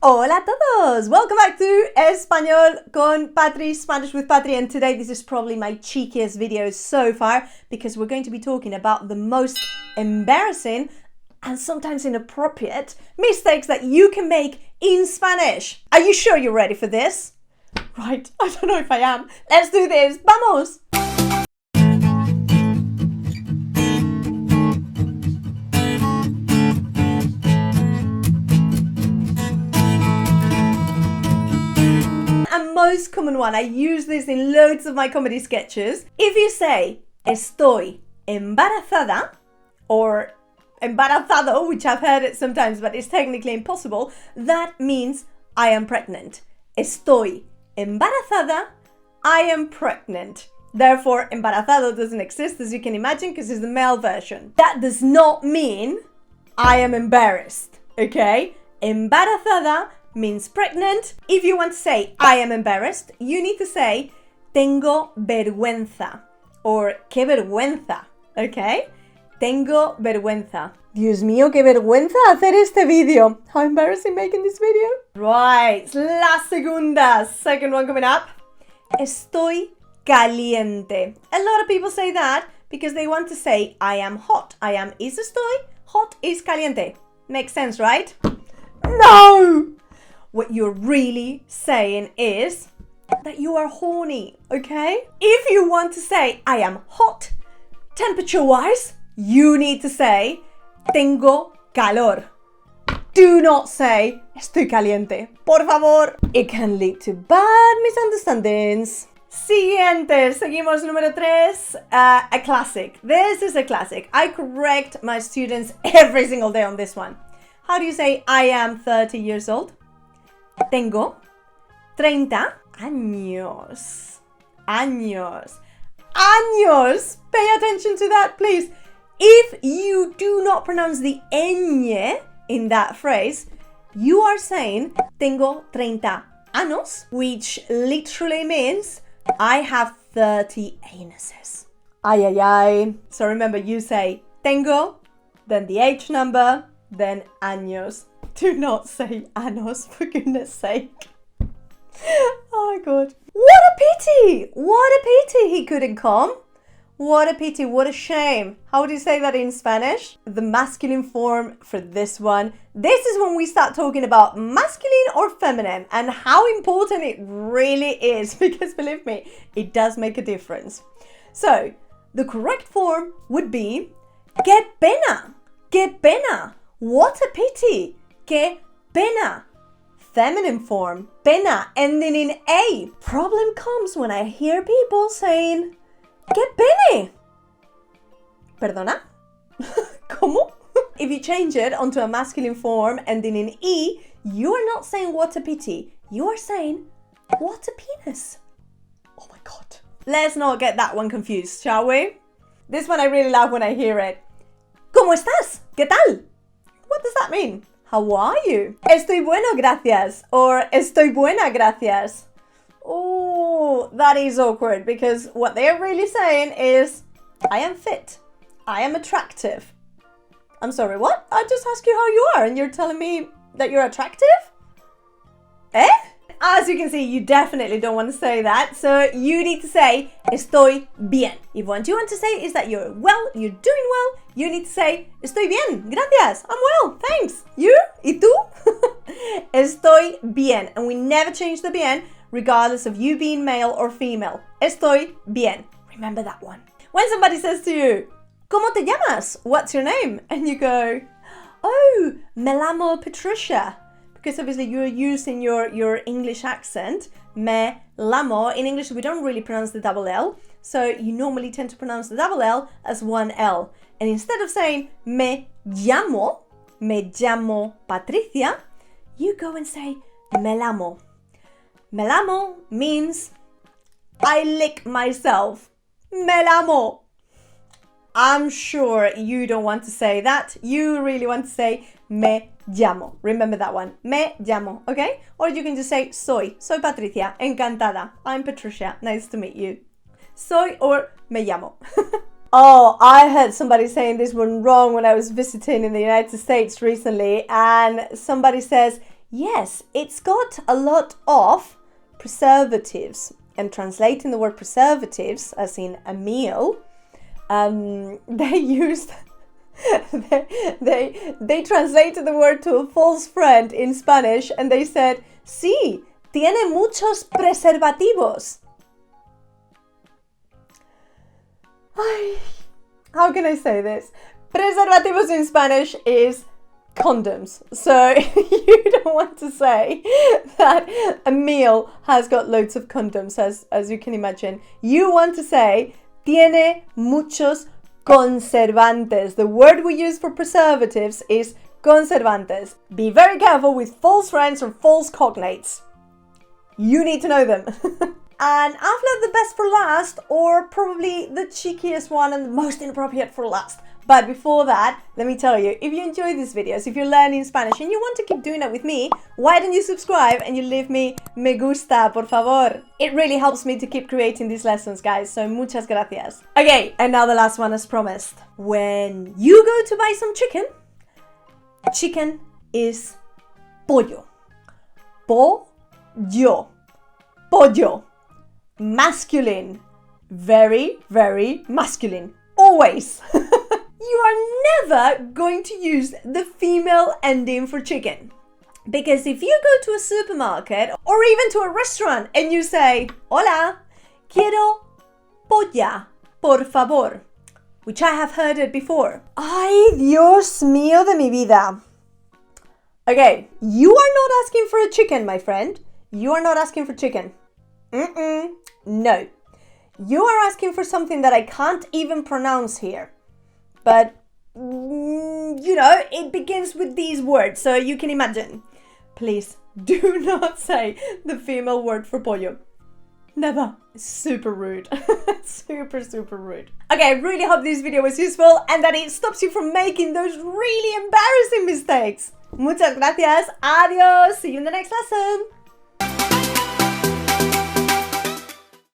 Hola a todos! Welcome back to Español con Patri, Spanish with Patri, and today this is probably my cheekiest video so far because we're going to be talking about the most embarrassing and sometimes inappropriate mistakes that you can make in Spanish. Are you sure you're ready for this? Right, I don't know if I am. Let's do this! Vamos! Most common one, I use this in loads of my comedy sketches. If you say estoy embarazada or embarazado, which I've heard it sometimes but it's technically impossible, that means I am pregnant. Estoy embarazada, I am pregnant. Therefore, embarazado doesn't exist, as you can imagine, because it's the male version. That does not mean I am embarrassed, okay? Embarazada means pregnant. If you want to say I am embarrassed, you need to say tengo vergüenza or qué vergüenza, okay? Tengo vergüenza. Dios mío, qué vergüenza hacer este video. How embarrassing making this video. Right, la segunda, second one coming up. Estoy caliente. A lot of people say that because they want to say I am hot. I am is estoy, hot is caliente. Makes sense, right? No! What you're really saying is that you are horny, okay? If you want to say I am hot, temperature-wise, you need to say tengo calor. Do not say estoy caliente, por favor. It can lead to bad misunderstandings. Siguiente, seguimos número 3, a classic. This is a classic. I correct my students every single day on this one. How do you say I am 30 years old? Tengo 30 años. Años. Años. Pay attention to that, please. If you do not pronounce the ñ in that phrase, you are saying tengo 30 años, which literally means I have 30 anuses. Ay, ay, ay. So remember, you say tengo, then the H number, then años. Do not say anos, for goodness sake. Oh my god. What a pity! What a pity he couldn't come. What a pity, what a shame. How would you say that in Spanish? The masculine form for this one. This is when we start talking about masculine or feminine and how important it really is, because believe me, it does make a difference. So, the correct form would be qué pena. Qué pena. What a pity. Qué pena. Feminine form, pena, ending in A. Problem comes when I hear people saying, qué pene. Perdona? ¿Cómo? If you change it onto a masculine form ending in E, you are not saying what a pity. You are saying, what a penis. Oh my god. Let's not get that one confused, shall we? This one I really love when I hear it. ¿Cómo estás? ¿Qué tal? What does that mean? How are you? Estoy bueno, gracias. Or estoy buena, gracias. Oh, that is awkward because what they're really saying is, I am fit. I am attractive. I'm sorry, what? I just asked you how you are and you're telling me that you're attractive? Eh? As you can see, you definitely don't want to say that. So you need to say, estoy bien. If what you want to say is that you're well, you're doing well, you need to say, estoy bien, gracias, I'm well, thanks. You? ¿Y tú? Estoy bien. And we never change the bien, regardless of you being male or female. Estoy bien. Remember that one. When somebody says to you, ¿Cómo te llamas? What's your name? And you go, oh, me llamo Patricia. Because obviously you're using your English accent, me llamo. In English, we don't really pronounce the double L. So you normally tend to pronounce the double L as one L. And instead of saying me llamo Patricia, you go and say me llamo. Me llamo means I lick myself. Me llamo. I'm sure you don't want to say that. You really want to say me llamo. Remember that one. Me llamo, okay? Or you can just say soy Patricia, encantada. I'm Patricia, nice to meet you. Soy or me llamo. Oh, I heard somebody saying this one wrong when I was visiting in the United States recently, and somebody says, Yes, it's got a lot of preservatives. And translating the word preservatives, as in a meal, they used... they translated the word to a false friend in Spanish and they said, sí, tiene muchos preservativos. How can I say this? Preservativos in Spanish is condoms. So you don't want to say that a meal has got loads of condoms, as you can imagine. You want to say, tiene muchos conservantes. The word we use for preservatives is conservantes. Be very careful with false friends or false cognates. You need to know them. And I've left the best for last, or probably the cheekiest one and the most inappropriate for last. But before that, let me tell you, if you enjoy these videos, if you're learning Spanish and you want to keep doing that with me, why don't you subscribe and you leave me me gusta, por favor? It really helps me to keep creating these lessons, guys, so muchas gracias. Okay, and now the last one as promised. When you go to buy some chicken is pollo. Pollo. Pollo. Masculine. Very, very masculine. Always. You are never going to use the female ending for chicken. Because if you go to a supermarket or even to a restaurant and you say, hola, quiero polla, por favor, which I have heard it before. Ay, Dios mío de mi vida. Okay, you are not asking for a chicken, my friend. You are not asking for chicken. No. You are asking for something that I can't even pronounce here. But, you know, it begins with these words, so you can imagine. Please do not say the female word for pollo. Never. Super rude. Super, super rude. Okay, I really hope this video was useful and that it stops you from making those really embarrassing mistakes. Muchas gracias. Adios. See you in the next lesson.